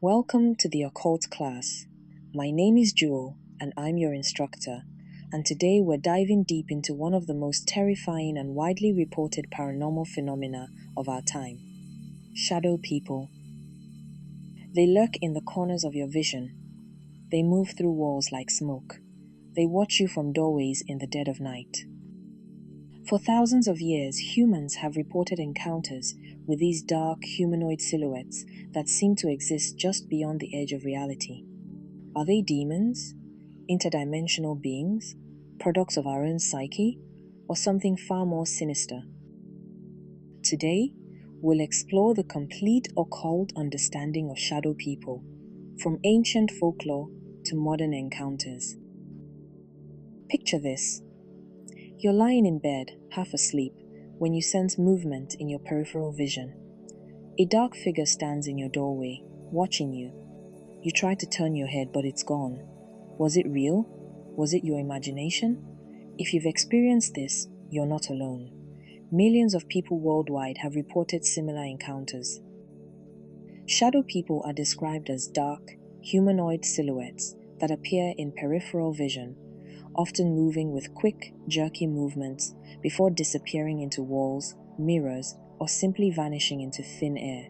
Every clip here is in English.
Welcome to the Occult class. My name is Jewel, and I'm your instructor. And today we're diving deep into one of the most terrifying and widely reported paranormal phenomena of our time: shadow people. They lurk in the corners of your vision. They move through walls like smoke. They watch you from doorways in the dead of night. For thousands of years, humans have reported encounters with these dark humanoid silhouettes that seem to exist just beyond the edge of reality. Are they demons, interdimensional beings, products of our own psyche, or something far more sinister? Today, we'll explore the complete occult understanding of shadow people, from ancient folklore to modern encounters. Picture this. You're lying in bed, half asleep, when you sense movement in your peripheral vision. A dark figure stands in your doorway, watching you. You try to turn your head, but it's gone. Was it real? Was it your imagination? If you've experienced this, you're not alone. Millions of people worldwide have reported similar encounters. Shadow people are described as dark, humanoid silhouettes that appear in peripheral vision, often moving with quick, jerky movements before disappearing into walls, mirrors, or simply vanishing into thin air.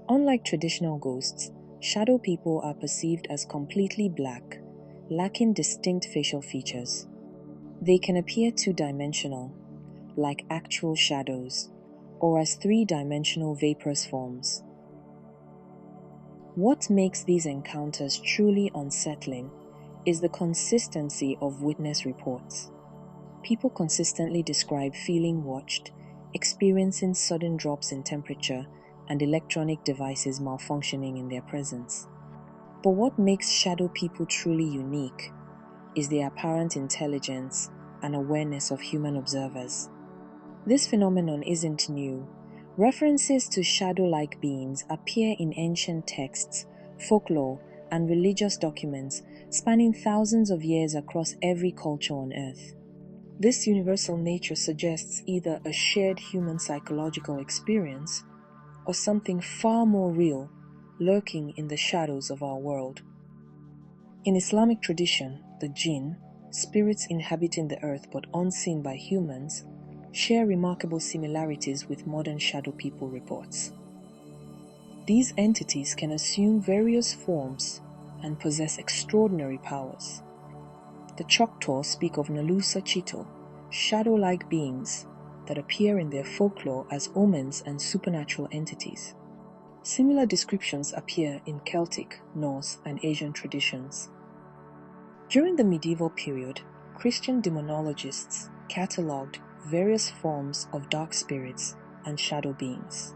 Unlike traditional ghosts, shadow people are perceived as completely black, lacking distinct facial features. They can appear two-dimensional, like actual shadows, or as three-dimensional vaporous forms. What makes these encounters truly unsettling is the consistency of witness reports. People consistently describe feeling watched, experiencing sudden drops in temperature, and electronic devices malfunctioning in their presence. But what makes shadow people truly unique is their apparent intelligence and awareness of human observers. This phenomenon isn't new. References to shadow-like beings appear in ancient texts, folklore, and religious documents spanning thousands of years across every culture on Earth. This universal nature suggests either a shared human psychological experience or something far more real lurking in the shadows of our world. In Islamic tradition, the Jinn, spirits inhabiting the earth but unseen by humans, share remarkable similarities with modern shadow people reports. These entities can assume various forms and possess extraordinary powers. The Choctaw speak of Nalusa Chito, shadow-like beings that appear in their folklore as omens and supernatural entities. Similar descriptions appear in Celtic, Norse, and Asian traditions. During the medieval period, Christian demonologists catalogued various forms of dark spirits and shadow beings.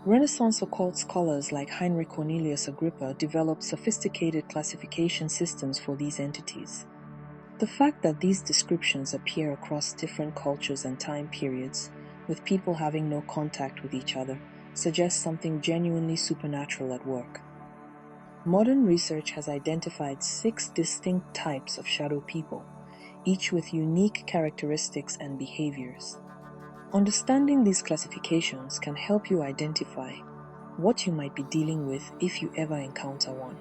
Renaissance occult scholars like Heinrich Cornelius Agrippa developed sophisticated classification systems for these entities. The fact that these descriptions appear across different cultures and time periods, with people having no contact with each other, suggests something genuinely supernatural at work. Modern research has identified 6 distinct types of shadow people, each with unique characteristics and behaviors. Understanding these classifications can help you identify what you might be dealing with if you ever encounter one.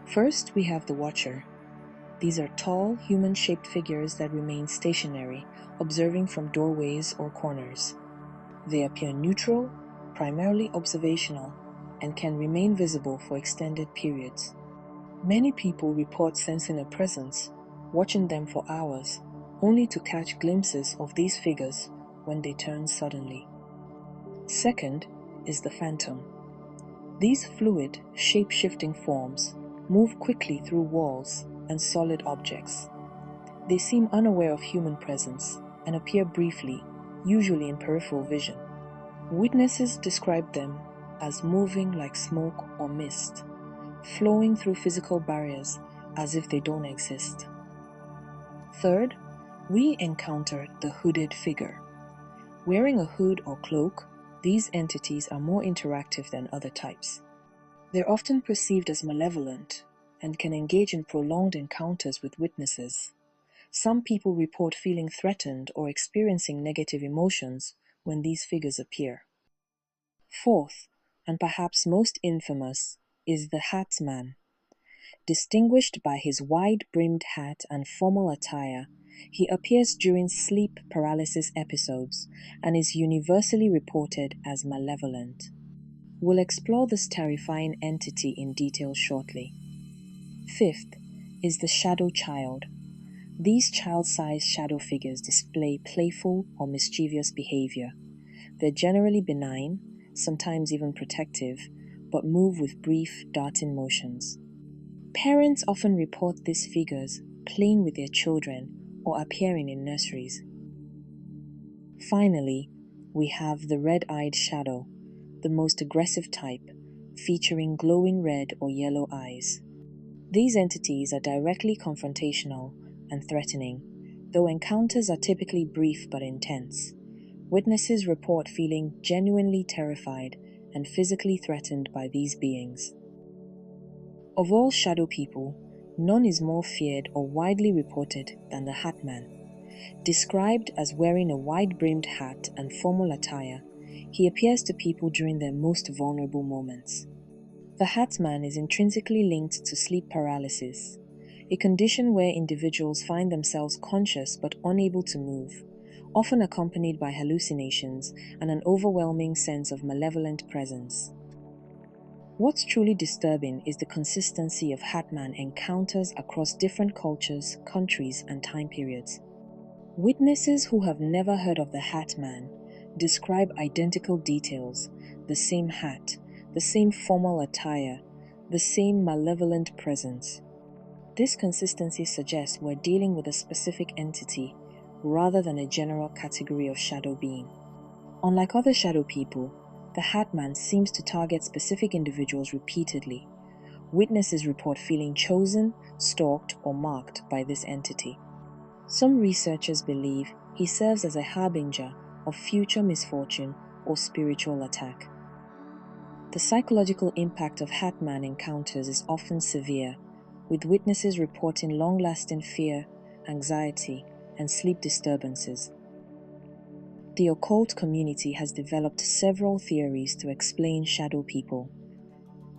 First, we have the Watcher. These are tall, human-shaped figures that remain stationary, observing from doorways or corners. They appear neutral, primarily observational, and can remain visible for extended periods. Many people report sensing a presence, watching them for hours, only to catch glimpses of these figures when they turn suddenly. Second is the Phantom. These fluid, shape-shifting forms move quickly through walls and solid objects. They seem unaware of human presence and appear briefly, usually in peripheral vision. Witnesses describe them as moving like smoke or mist, flowing through physical barriers as if they don't exist. Third, we encounter the hooded figure. Wearing a hood or cloak, these entities are more interactive than other types. They're often perceived as malevolent and can engage in prolonged encounters with witnesses. Some people report feeling threatened or experiencing negative emotions when these figures appear. Fourth, and perhaps most infamous, is the Hat Man. Distinguished by his wide-brimmed hat and formal attire, he appears during sleep paralysis episodes and is universally reported as malevolent. We'll explore this terrifying entity in detail shortly. Fifth is the Shadow Child. These child-sized shadow figures display playful or mischievous behavior. They're generally benign, sometimes even protective, but move with brief, darting motions. Parents often report these figures playing with their children or appearing in nurseries. Finally, we have the red-eyed shadow, the most aggressive type, featuring glowing red or yellow eyes. These entities are directly confrontational and threatening, though encounters are typically brief but intense. Witnesses report feeling genuinely terrified and physically threatened by these beings. Of all shadow people, none is more feared or widely reported than the Hat Man. Described as wearing a wide-brimmed hat and formal attire, he appears to people during their most vulnerable moments. The Hat Man is intrinsically linked to sleep paralysis, a condition where individuals find themselves conscious but unable to move, often accompanied by hallucinations and an overwhelming sense of malevolent presence. What's truly disturbing is the consistency of Hat Man encounters across different cultures, countries, and time periods. Witnesses who have never heard of the Hat Man describe identical details: the same hat, the same formal attire, the same malevolent presence. This consistency suggests we're dealing with a specific entity rather than a general category of shadow being. Unlike other shadow people, the Hat Man seems to target specific individuals repeatedly. Witnesses report feeling chosen, stalked, or marked by this entity. Some researchers believe he serves as a harbinger of future misfortune or spiritual attack. The psychological impact of Hat Man encounters is often severe, with witnesses reporting long-lasting fear, anxiety, and sleep disturbances. The occult community has developed several theories to explain shadow people.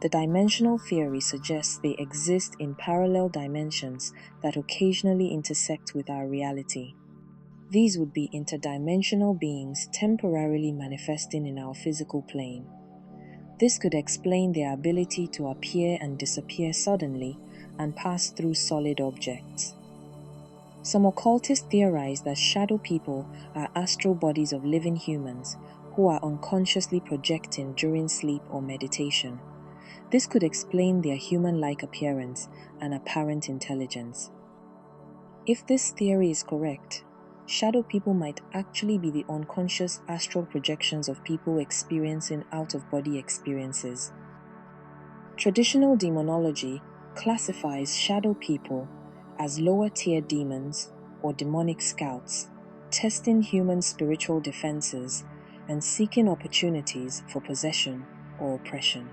The dimensional theory suggests they exist in parallel dimensions that occasionally intersect with our reality. These would be interdimensional beings temporarily manifesting in our physical plane. This could explain their ability to appear and disappear suddenly and pass through solid objects. Some occultists theorize that shadow people are astral bodies of living humans who are unconsciously projecting during sleep or meditation. This could explain their human-like appearance and apparent intelligence. If this theory is correct, shadow people might actually be the unconscious astral projections of people experiencing out-of-body experiences. Traditional demonology classifies shadow people as lower-tier demons or demonic scouts, testing human spiritual defenses and seeking opportunities for possession or oppression.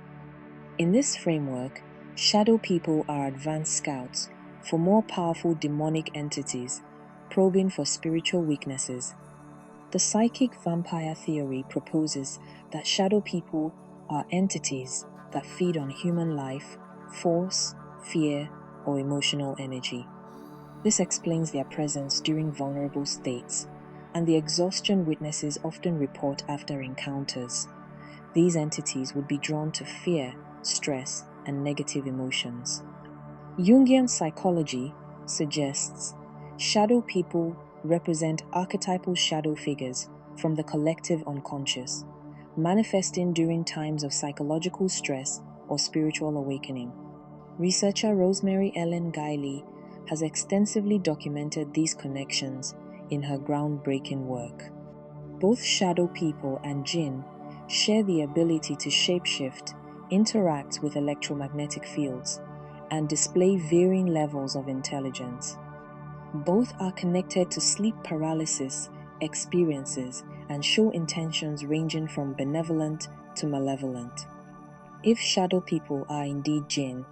In this framework, shadow people are advanced scouts for more powerful demonic entities, probing for spiritual weaknesses. The psychic vampire theory proposes that shadow people are entities that feed on human life, force, fear, or emotional energy. This explains their presence during vulnerable states and the exhaustion witnesses often report after encounters. These entities would be drawn to fear, stress, and negative emotions. Jungian psychology suggests shadow people represent archetypal shadow figures from the collective unconscious, manifesting during times of psychological stress or spiritual awakening. Researcher Rosemary Ellen Guiley has extensively documented these connections in her groundbreaking work. Both shadow people and Jinn share the ability to shapeshift, interact with electromagnetic fields, and display varying levels of intelligence. Both are connected to sleep paralysis experiences and show intentions ranging from benevolent to malevolent. If shadow people are indeed Jinn,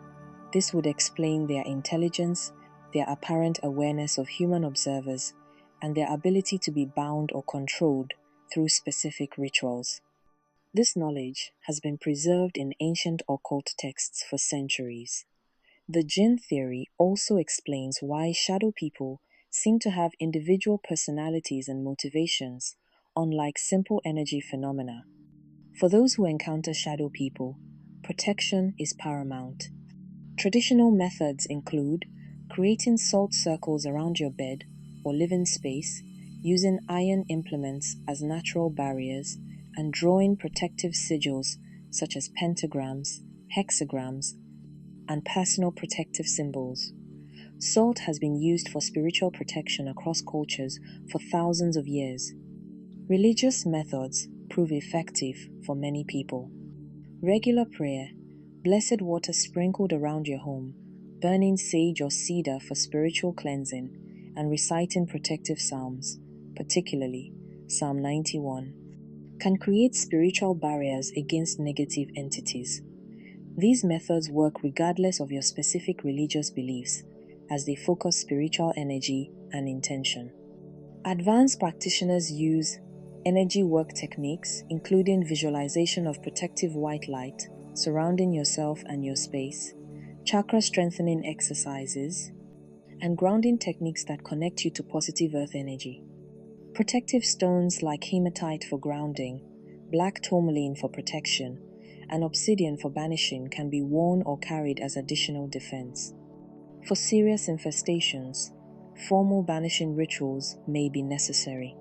this would explain their intelligence, their apparent awareness of human observers, and their ability to be bound or controlled through specific rituals. This knowledge has been preserved in ancient occult texts for centuries. The Jinn theory also explains why shadow people seem to have individual personalities and motivations, unlike simple energy phenomena. For those who encounter shadow people, protection is paramount. Traditional methods include creating salt circles around your bed or living space, using iron implements as natural barriers, and drawing protective sigils such as pentagrams, hexagrams, and personal protective symbols. Salt has been used for spiritual protection across cultures for thousands of years. Religious methods prove effective for many people. Regular prayer, blessed water sprinkled around your home, burning sage or cedar for spiritual cleansing, and reciting protective psalms, particularly Psalm 91, can create spiritual barriers against negative entities. These methods work regardless of your specific religious beliefs, as they focus spiritual energy and intention. Advanced practitioners use energy work techniques, including visualization of protective white light surrounding yourself and your space, chakra strengthening exercises, and grounding techniques that connect you to positive earth energy. Protective stones like hematite for grounding, black tourmaline for protection, and obsidian for banishing can be worn or carried as additional defense. For serious infestations, formal banishing rituals may be necessary.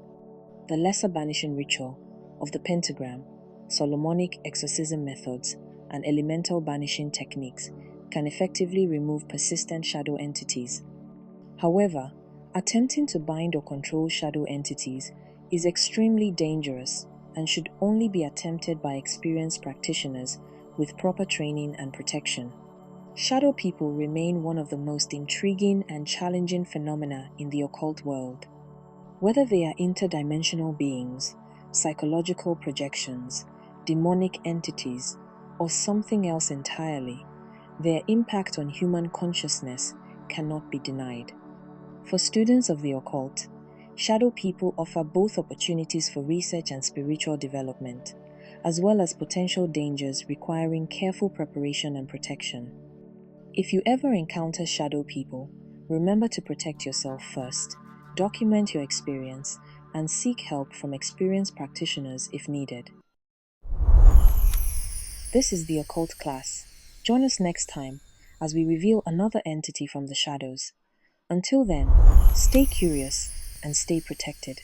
The lesser banishing ritual of the pentagram, Solomonic exorcism methods, and elemental banishing techniques can effectively remove persistent shadow entities. However, attempting to bind or control shadow entities is extremely dangerous and should only be attempted by experienced practitioners with proper training and protection. Shadow people remain one of the most intriguing and challenging phenomena in the occult world. Whether they are interdimensional beings, psychological projections, demonic entities, or something else entirely, their impact on human consciousness cannot be denied. For students of the occult, shadow people offer both opportunities for research and spiritual development, as well as potential dangers requiring careful preparation and protection. If you ever encounter shadow people, remember to protect yourself first, document your experience, and seek help from experienced practitioners if needed. This is the Occult class. Join us next time as we reveal another entity from the shadows. Until then, stay curious and stay protected.